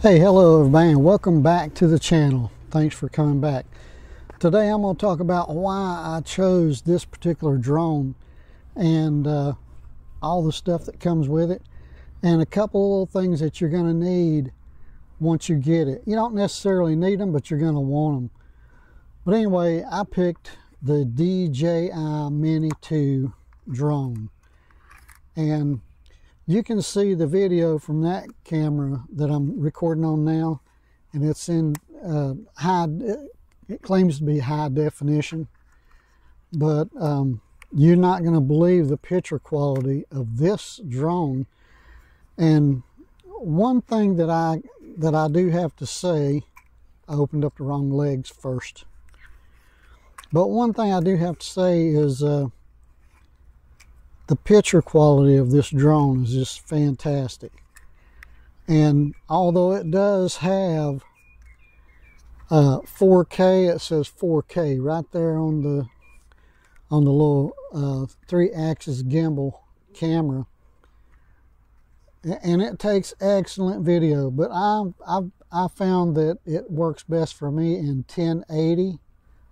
Hey, hello everybody, and welcome back to the channel. Thanks for coming back. Today I'm going to talk about why I chose this particular drone and all the stuff that comes with it, and a couple of little things that you're going to need once you get it. You don't necessarily need them, but you're going to want them. But anyway, I picked the DJI Mini 2 drone, and you can see the video from that camera that I'm recording on now, and it's in it claims to be high definition, but you're not going to believe the picture quality of this drone. And one thing that I do have to say, I opened up the wrong legs first, but one thing I do have to say is the picture quality of this drone is just fantastic. And although it does have 4K, it says 4K right there on the little 3-axis gimbal camera, and it takes excellent video. But I found that it works best for me in 1080,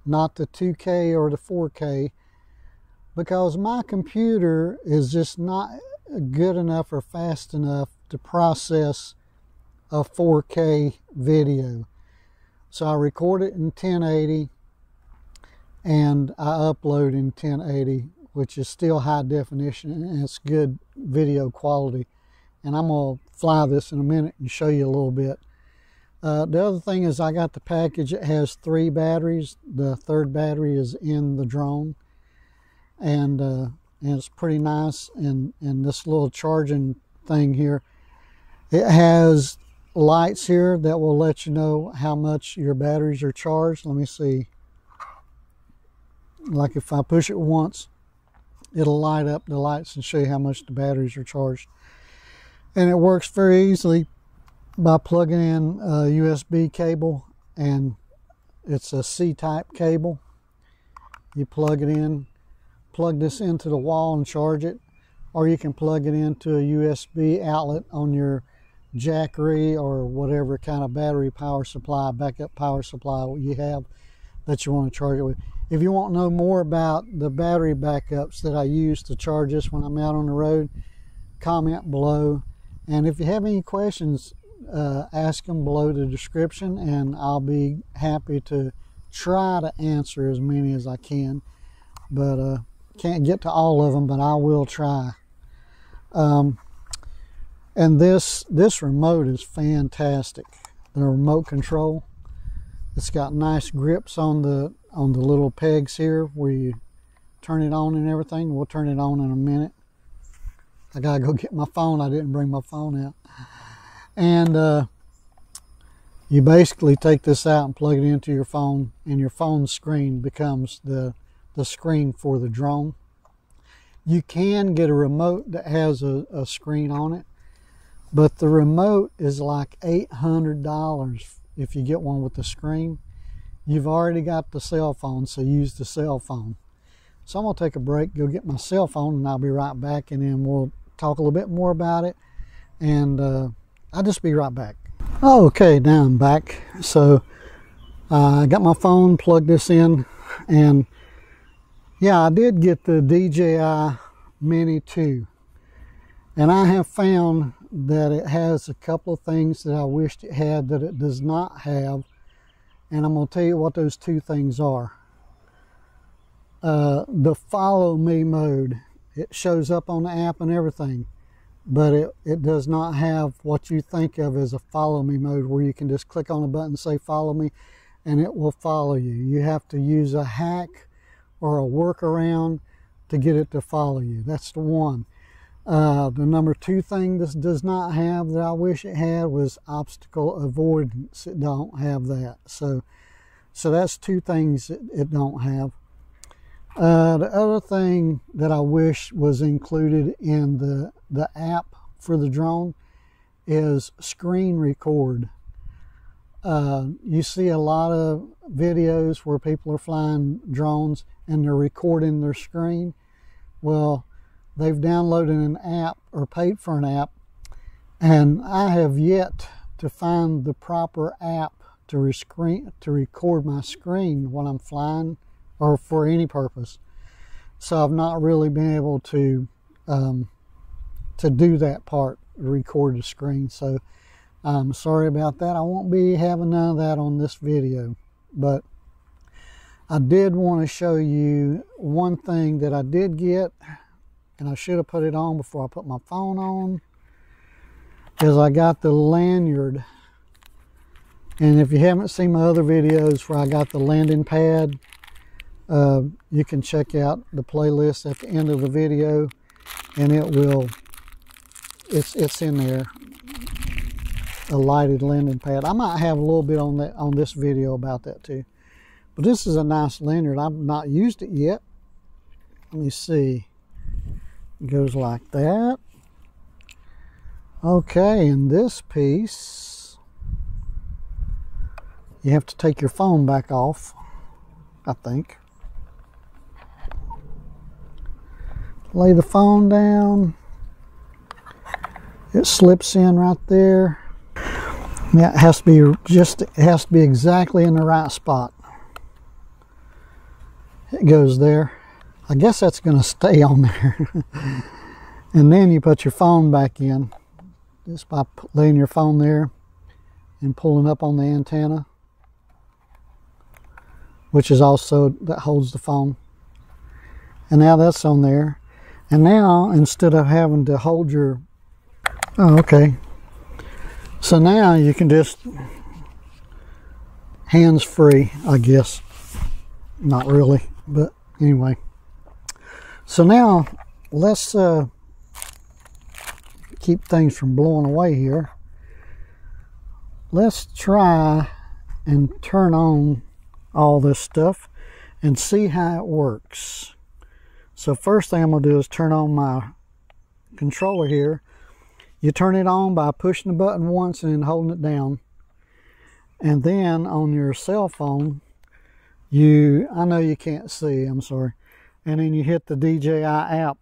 not the 2K or the 4K. Because my computer is just not good enough or fast enough to process a 4K video. So I record it in 1080 and I upload in 1080, which is still high definition and it's good video quality. And I'm going to fly this in a minute and show you a little bit. The other thing is I got the package. It has 3 batteries. The third battery is in the drone. And it's pretty nice. And this little charging thing here, it has lights here that will let you know how much your batteries are charged. Let me see. Like if I push it once, it'll light up the lights and show you how much the batteries are charged. And it works very easily by plugging in a USB cable, and it's a C-type cable. You plug it in, plug this into the wall and charge it, or you can plug it into a USB outlet on your Jackery or whatever kind of battery power supply, backup power supply you have that you want to charge it with. If you want to know more about the battery backups that I use to charge this when I'm out on the road, comment below. And if you have any questions, ask them below the description, and I'll be happy to try to answer as many as I can. But can't get to all of them, but I will try. And this remote is fantastic. The remote control, it's got nice grips on the little pegs here where you turn it on and everything. We'll turn it on in a minute. I gotta go get my phone. I didn't bring my phone out. And you basically take this out and plug it into your phone, and your phone screen becomes the screen for the drone. You can get a remote that has a screen on it, but the remote is like $800 if you get one with the screen. You've already got the cell phone, so use the cell phone. So I'm going to take a break, go get my cell phone, and I'll be right back, and then we'll talk a little bit more about it, and I'll just be right back. Okay, now I'm back. So I got my phone, plugged this in, and yeah, I did get the DJI Mini 2, and I have found that it has a couple of things that I wished it had that it does not have, and I'm going to tell you what those 2 things are. The follow me mode, it shows up on the app and everything, but it does not have what you think of as a follow me mode, where you can just click on a button and say follow me and it will follow you. You have to use a hack or a workaround to get it to follow you. That's the one. The number 2 thing this does not have that I wish it had was obstacle avoidance. It don't have that. So that's 2 things it don't have. The other thing that I wish was included in the app for the drone is screen record. You see a lot of videos where people are flying drones and they're recording their screen. Well, they've downloaded an app or paid for an app, and I have yet to to find the proper app to record my screen when I'm flying or for any purpose. So I've not really been able to do that part, record the screen. So I'm sorry about that. I won't be having none of that on this video, but I did want to show you one thing that I did get, and I should have put it on before I put my phone on, is I got the lanyard. And if you haven't seen my other videos where I got the landing pad, you can check out the playlist at the end of the video, and it's in there, a lighted landing pad. I might have a little bit on this video about that too. But this is a nice lanyard. I've not used it yet. Let me see. It goes like that. Okay, and this piece, you have to take your phone back off, I think. Lay the phone down. It slips in right there. Yeah, it has to be exactly in the right spot. It goes there. I guess that's going to stay on there. And then you put your phone back in just by laying your phone there and pulling up on the antenna, which is also, that holds the phone. And now that's on there. And now, instead of having to hold your, oh, okay. So now you can just hands free, I guess. Not really, but anyway. So now let's keep things from blowing away here. Let's try and turn on all this stuff and see how it works. So first thing I'm going to do is turn on my controller here. You turn it on by pushing the button once and then holding it down. And then on your cell phone, I know you can't see, I'm sorry. And then you hit the DJI app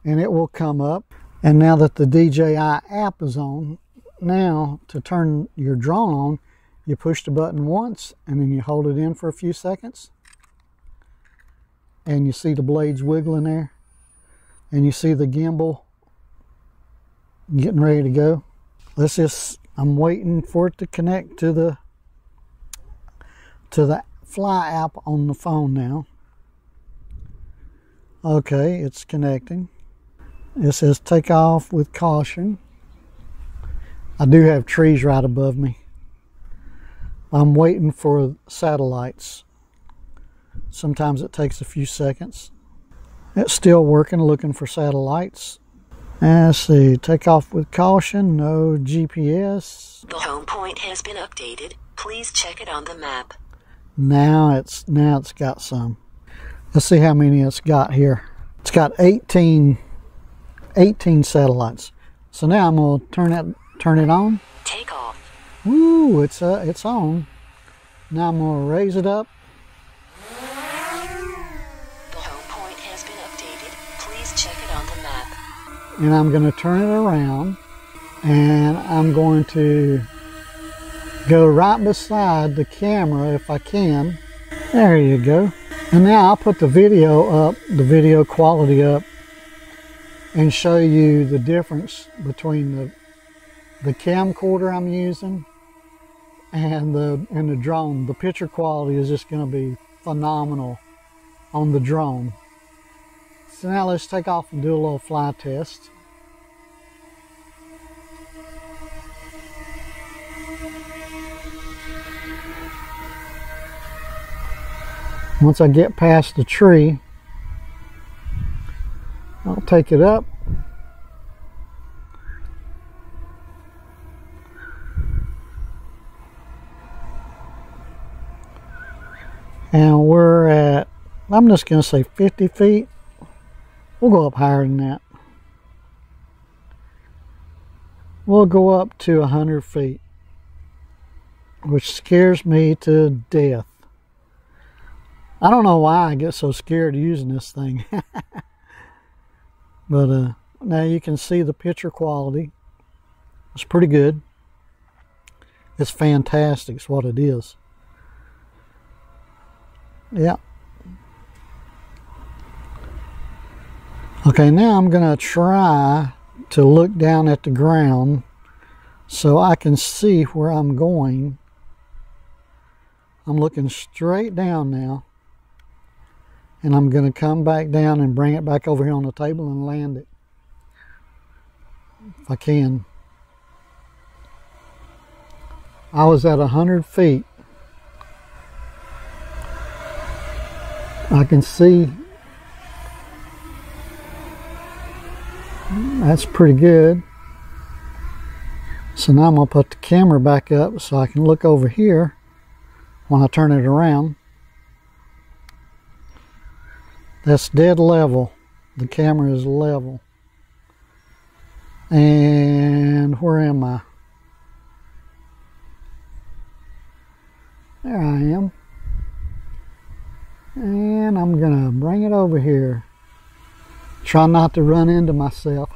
and it will come up. And now that the DJI app is on, now to turn your drone on, you push the button once and then you hold it in for a few seconds. And you see the blades wiggling there. And you see the gimbal getting ready to go. I'm waiting for it to connect to the Fly app on the phone now. Okay, it's connecting. It says take off with caution. I do have trees right above me. I'm waiting for satellites. Sometimes it takes a few seconds. It's still working, looking for satellites. And let's see, take off with caution, no GPS. The home point has been updated. Please check it on the map. Now it's got some. Let's see how many it's got here. It's got 18 satellites. So now I'm gonna turn it on. Take off. Woo, it's on. Now I'm gonna raise it up. The home point has been updated. Please check it on the map. And I'm gonna turn it around, and I'm going to go right beside the camera if I can. There you go. And now I'll put the video up, the video quality up, and show you the difference between the camcorder I'm using and the drone. The picture quality is just going to be phenomenal on the drone. So now let's take off and do a little fly test. Once I get past the tree, I'll take it up. And we're at, I'm just going to say 50 feet. We'll go up higher than that. We'll go up to 100 feet, which scares me to death. I don't know why I get so scared using this thing. But now you can see the picture quality. It's pretty good. It's fantastic, is what it is. Yeah. Okay, now I'm going to try to look down at the ground so I can see where I'm going. I'm looking straight down now. And I'm going to come back down and bring it back over here on the table and land it. If I can. I was at 100 feet. I can see that's pretty good. So now I'm going to put the camera back up so I can look over here when I turn it around. That's dead level. The camera is level. And where am I? There I am. And I'm going to bring it over here. Try not to run into myself.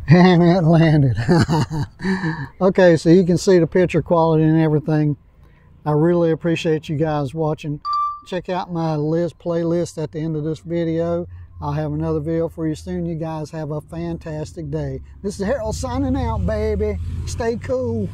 And it landed. Okay, so you can see the picture quality and everything. I really appreciate you guys watching. Check out my playlist at the end of this video. I'll have another video for you soon. You guys have a fantastic day. This is Harold signing out, baby. Stay cool.